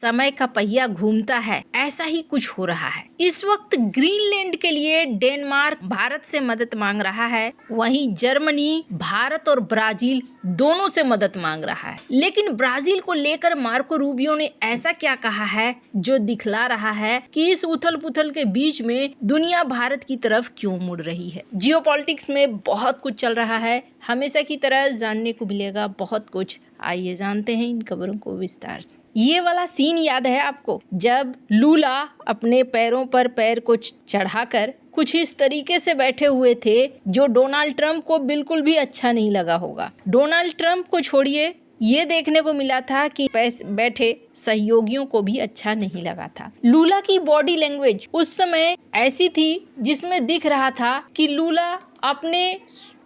समय का पहिया घूमता है, ऐसा ही कुछ हो रहा है। इस वक्त ग्रीनलैंड के लिए डेनमार्क भारत से मदद मांग रहा है, वहीं जर्मनी भारत और ब्राजील दोनों से मदद मांग रहा है। लेकिन ब्राजील को लेकर मार्को रूबियो ने ऐसा क्या कहा है जो दिखला रहा है कि इस उथल पुथल के बीच में दुनिया भारत की तरफ क्यों मुड़ रही है। जियोपॉलिटिक्स में बहुत कुछ चल रहा है, हमेशा की तरह जानने को मिलेगा बहुत कुछ। आइए जानते हैं इन खबरों को विस्तार से। ये वाला सीन याद है आपको, जब लूला अपने पैरों पर पैर को चढ़ाकर कुछ इस तरीके से बैठे हुए थे जो डोनाल्ड ट्रंप को बिल्कुल भी अच्छा नहीं लगा होगा। डोनाल्ड ट्रंप को छोड़िए, ये देखने को मिला था कि बैठे सहयोगियों को भी अच्छा नहीं लगा था। लूला की बॉडी लैंग्वेज उस समय ऐसी थी जिसमें दिख रहा था कि लूला अपने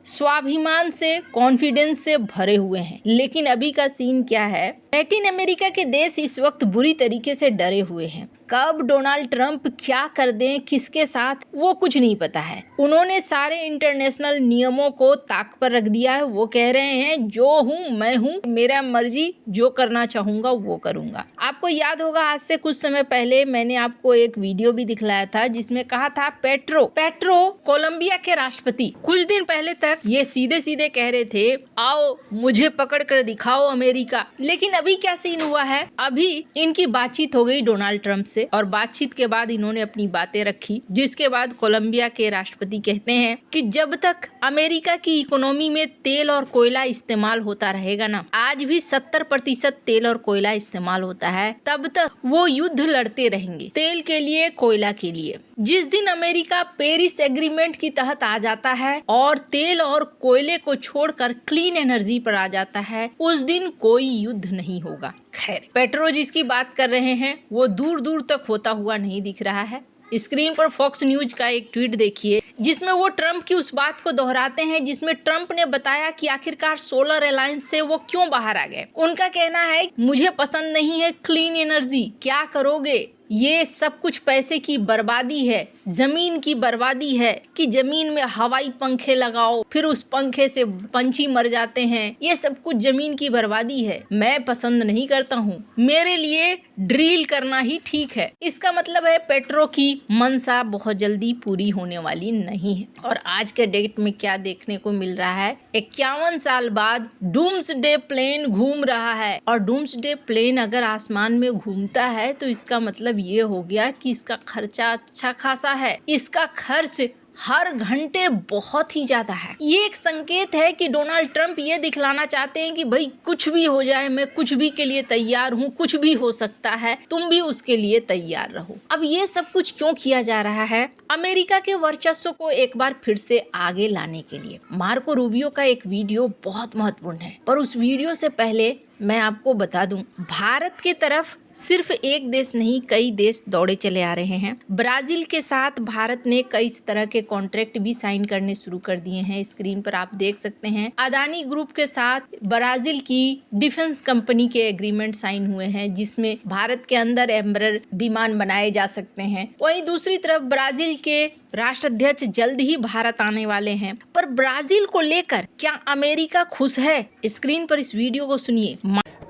स्वाभिमान से, कॉन्फिडेंस से भरे हुए हैं। लेकिन अभी का सीन क्या है, लैटिन अमेरिका के देश इस वक्त बुरी तरीके से डरे हुए हैं। कब डोनाल्ड ट्रंप क्या कर दें किसके साथ, वो कुछ नहीं पता है। उन्होंने सारे इंटरनेशनल नियमों को ताक पर रख दिया है। वो कह रहे हैं जो हूँ मैं हूँ, मेरा मर्जी, जो करना चाहूंगा वो करूंगा। आपको याद होगा आज से कुछ समय पहले मैंने आपको एक वीडियो भी दिखलाया था जिसमें कहा था पेट्रो कोलंबिया के राष्ट्रपति कुछ दिन पहले तक ये सीधे सीधे कह रहे थे आओ मुझे पकड़ कर दिखाओ अमेरिका। लेकिन अभी क्या सीन हुआ है, अभी इनकी बातचीत हो गई डोनाल्ड ट्रंप से और बातचीत के बाद इन्होंने अपनी बातें रखी, जिसके बाद कोलंबिया के राष्ट्रपति कहते हैं कि जब तक अमेरिका की इकोनॉमी में तेल और कोयला इस्तेमाल होता रहेगा ना, आज भी 70% तेल और कोयला इस्तेमाल होता है, तब तक वो युद्ध लड़ते रहेंगे तेल के लिए, कोयला के लिए। जिस दिन अमेरिका पेरिस एग्रीमेंट की तहत आ जाता है और तेल और कोयले को छोड़कर क्लीन एनर्जी पर आ जाता है, उस दिन कोई युद्ध नहीं होगा। खैर, पेट्रो जिसकी बात कर रहे हैं वो दूर दूर तक होता हुआ नहीं दिख रहा है। स्क्रीन पर फॉक्स न्यूज का एक ट्वीट देखिए जिसमें वो ट्रंप की उस बात को दोहराते हैं जिसमें ट्रंप ने बताया कि आखिरकार सोलर अलायंस से वो क्यों बाहर आ गए। उनका कहना है मुझे पसंद नहीं है क्लीन एनर्जी, क्या करोगे, ये सब कुछ पैसे की बर्बादी है, जमीन की बर्बादी है कि जमीन में हवाई पंखे लगाओ फिर उस पंखे से पंछी मर जाते हैं, ये सब कुछ जमीन की बर्बादी है, मैं पसंद नहीं करता हूँ, मेरे लिए ड्रिल करना ही ठीक है। इसका मतलब है पेट्रो की मनसा बहुत जल्दी पूरी होने वाली नहीं है। और आज के डेट में क्या देखने को मिल रहा है, 51 साल बाद डूम्सडे प्लेन घूम रहा है और डूम्सडे प्लेन अगर आसमान में घूमता है तो इसका मतलब ये हो गया कि इसका खर्चा अच्छा खासा है, इसका खर्च हर घंटे बहुत ही ज्यादा है। ये एक संकेत है कि डोनाल्ड ट्रंप ये दिखलाना चाहते हैं कि भाई कुछ भी हो जाए, मैं कुछ भी के लिए तैयार हूँ, कुछ भी हो सकता है, तुम भी उसके लिए तैयार रहो। अब ये सब कुछ क्यों किया जा रहा है? अमेरिका के वर्चस्व को एक बार फिर से आगे लाने के लिए। मार्को रूबियो का एक वीडियो बहुत महत्वपूर्ण है, पर उस वीडियो से पहले मैं आपको बता दूं, भारत के तरफ सिर्फ एक देश नहीं कई देश दौड़े चले आ रहे हैं। ब्राजील के साथ भारत ने कई तरह के कॉन्ट्रैक्ट भी साइन करने शुरू कर दिए हैं। स्क्रीन पर आप देख सकते हैं अदानी ग्रुप के साथ ब्राजील की डिफेंस कंपनी के एग्रीमेंट साइन हुए हैं जिसमें भारत के अंदर एम्बरर विमान बनाए जा सकते हैं। वहीं दूसरी तरफ ब्राजील के राष्ट्राध्यक्ष जल्द ही भारत आने वाले हैं। पर ब्राजील को लेकर क्या अमेरिका खुश है? स्क्रीन पर इस वीडियो को सुनिए।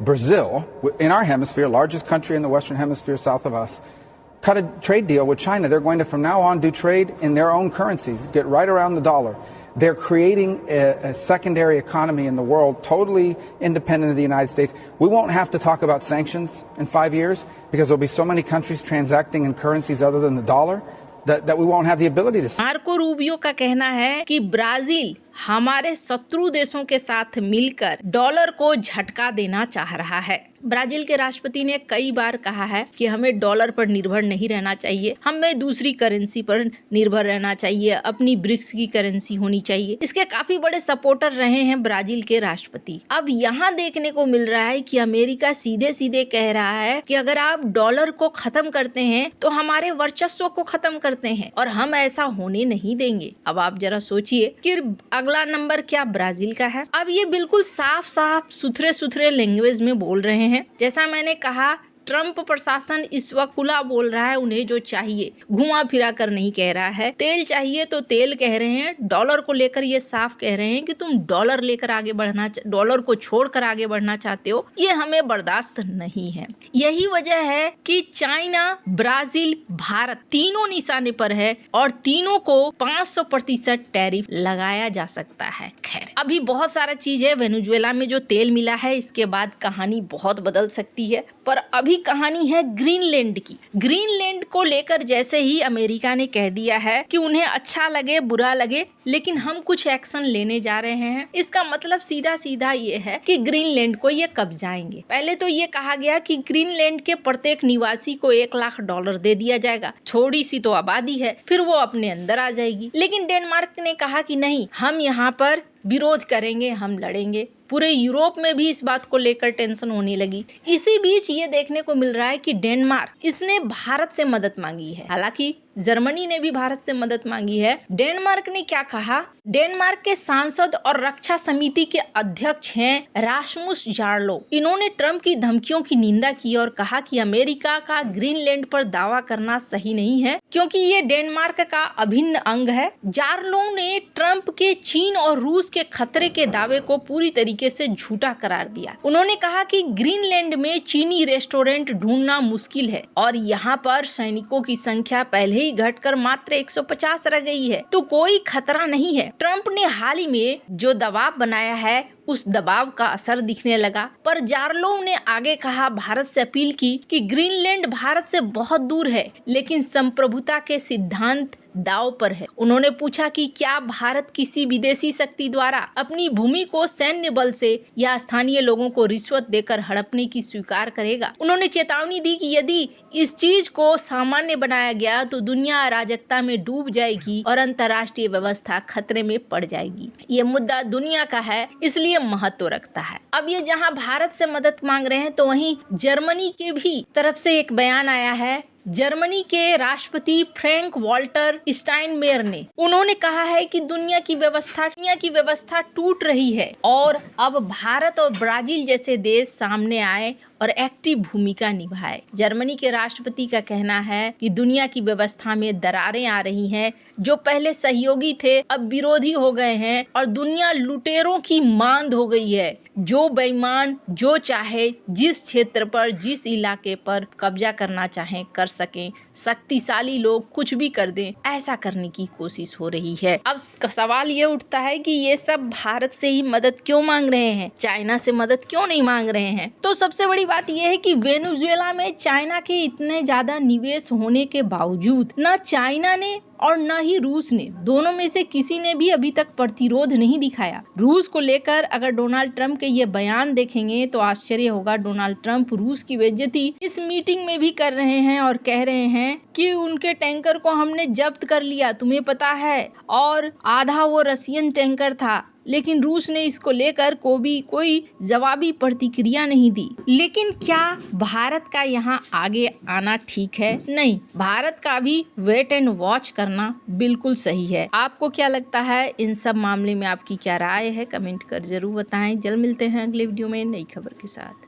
Brazil, in our hemisphere, largest country in the Western Hemisphere south of us, cut a trade deal with China. They're going to, from now on, do trade in their own currencies, get right around the dollar. They're creating a secondary economy in the world, totally independent of the United States. We won't have to talk about sanctions in 5 years because there'll be so many countries transacting in currencies other than the dollar that we won't have the ability to. Marco Rubio का कहना है कि Brazil हमारे शत्रु देशों के साथ मिलकर डॉलर को झटका देना चाह रहा है। ब्राजील के राष्ट्रपति ने कई बार कहा है कि हमें डॉलर पर निर्भर नहीं रहना चाहिए, हमें दूसरी करेंसी पर निर्भर रहना चाहिए, अपनी ब्रिक्स की करेंसी होनी चाहिए। इसके काफी बड़े सपोर्टर रहे हैं ब्राजील के राष्ट्रपति। अब यहाँ देखने को मिल रहा है कि अमेरिका सीधे सीधे कह रहा है कि अगर आप डॉलर को खत्म करते हैं तो हमारे वर्चस्व को खत्म करते हैं और हम ऐसा होने नहीं देंगे। अब आप जरा सोचिए कि अगला नंबर क्या ब्राजील का है। अब ये बिल्कुल साफ साफ सुथरे सुथरे लैंग्वेज में बोल रहे हैं। जैसा मैंने कहा ट्रंप प्रशासन इस वक्त खुला बोल रहा है, उन्हें जो चाहिए घुमा फिरा कर नहीं कह रहा है। तेल चाहिए तो तेल कह रहे हैं, डॉलर को लेकर ये साफ कह रहे हैं कि तुम डॉलर लेकर आगे बढ़ना, डॉलर को छोड़कर आगे बढ़ना चाहते हो, ये हमें बर्दाश्त नहीं है। यही वजह है कि चाइना, ब्राजील, भारत तीनों निशाने पर है और तीनों को 500% टैरिफ लगाया जा सकता है। खैर, अभी बहुत सारा चीज है। वेनेजुएला में जो तेल मिला है, इसके बाद कहानी बहुत बदल सकती है, पर अभी कहानी है ग्रीनलैंड की। ग्रीनलैंड को लेकर जैसे ही अमेरिका ने कह दिया है कि उन्हें अच्छा लगे बुरा लगे, लेकिन हम कुछ एक्शन लेने जा रहे हैं, इसका मतलब सीधा सीधा ये है कि ग्रीनलैंड को ये कब्जाएंगे। पहले तो ये कहा गया कि ग्रीनलैंड के प्रत्येक निवासी को $1 लाख दे दिया जाएगा। थोड़ी सी तो आबादी है, फिर वो अपने अंदर आ जाएगी। लेकिन डेनमार्क ने कहा कि नहीं, हम यहाँ पर विरोध करेंगे, हम लड़ेंगे। पूरे यूरोप में भी इस बात को लेकर टेंशन होने लगी। इसी बीच ये देखने को मिल रहा है कि डेनमार्क, इसने भारत से मदद मांगी है। हालांकि जर्मनी ने भी भारत से मदद मांगी है। डेनमार्क ने क्या कहा? डेनमार्क के सांसद और रक्षा समिति के अध्यक्ष हैं रासमुस जार्लो। इन्होंने ट्रंप की धमकियों की निंदा की और कहा कि अमेरिका का ग्रीनलैंड पर दावा करना सही नहीं है, क्योंकि ये डेनमार्क का अभिन्न अंग है। जार्लो ने ट्रंप के चीन और रूस के खतरे के दावे को पूरी तरीके से झूठा करार दिया। उन्होंने कहा कि ग्रीनलैंड में चीनी रेस्टोरेंट ढूंढना मुश्किल है और यहाँ पर सैनिकों की संख्या पहले ही घटकर मात्र 150 रह गई है, तो कोई खतरा नहीं है। ट्रंप ने हाल ही में जो दबाव बनाया है, उस दबाव का असर दिखने लगा। पर जार्लोव ने आगे कहा, भारत से अपील की कि ग्रीनलैंड भारत से बहुत दूर है, लेकिन संप्रभुता के सिद्धांत दांव पर है। उन्होंने पूछा कि क्या भारत किसी विदेशी शक्ति द्वारा अपनी भूमि को सैन्य बल से या स्थानीय लोगों को रिश्वत देकर हड़पने की स्वीकार करेगा। उन्होंने चेतावनी दी कि यदि इस चीज को सामान्य बनाया गया तो दुनिया अराजकता में डूब जाएगी और अंतर्राष्ट्रीय व्यवस्था खतरे में पड़ जाएगी। ये मुद्दा दुनिया का है, इसलिए महत्व रखता है। अब ये जहां भारत से मदद मांग रहे हैं, तो वहीं जर्मनी के भी तरफ से एक बयान आया है। जर्मनी के राष्ट्रपति फ्रैंक वॉल्टर स्टाइनमेयर ने, उन्होंने कहा है कि दुनिया की व्यवस्था टूट रही है और अब भारत और ब्राजील जैसे देश सामने आए और एक्टिव भूमिका निभाए। जर्मनी के राष्ट्रपति का कहना है कि दुनिया की व्यवस्था में दरारें आ रही हैं, जो पहले सहयोगी थे अब विरोधी हो गए हैं और दुनिया लुटेरों की मांद हो गई है। जो बेईमान जो चाहे जिस क्षेत्र पर, जिस इलाके पर कब्जा करना चाहें कर सकें, शक्तिशाली लोग कुछ भी कर दें, ऐसा करने की कोशिश हो रही है। अब सवाल ये उठता है कि ये सब भारत से ही मदद क्यों मांग रहे हैं, चाइना से मदद क्यों नहीं मांग रहे हैं? तो सबसे बड़ी बात यह है कि वेनेजुएला में चाइना के इतने ज्यादा निवेश होने के बावजूद न चाइना ने और न ही रूस ने, दोनों में से किसी ने भी अभी तक प्रतिरोध नहीं दिखाया। रूस को लेकर अगर डोनाल्ड ट्रंप के ये बयान देखेंगे तो आश्चर्य होगा। डोनाल्ड ट्रंप रूस की बेइज्जती इस मीटिंग में भी कर रहे हैं और कह रहे हैं कि उनके टैंकर को हमने जब्त कर लिया, तुम्हें पता है, और आधा वो रशियन टैंकर था। लेकिन रूस ने इसको लेकर कोई जवाबी प्रतिक्रिया नहीं दी। लेकिन क्या भारत का यहाँ आगे आना ठीक है? नहीं, भारत का भी वेट एंड वॉच करना बिल्कुल सही है। आपको क्या लगता है? इन सब मामले में आपकी क्या राय है? कमेंट कर जरूर बताएं। जल्द मिलते हैं अगले वीडियो में नई खबर के साथ।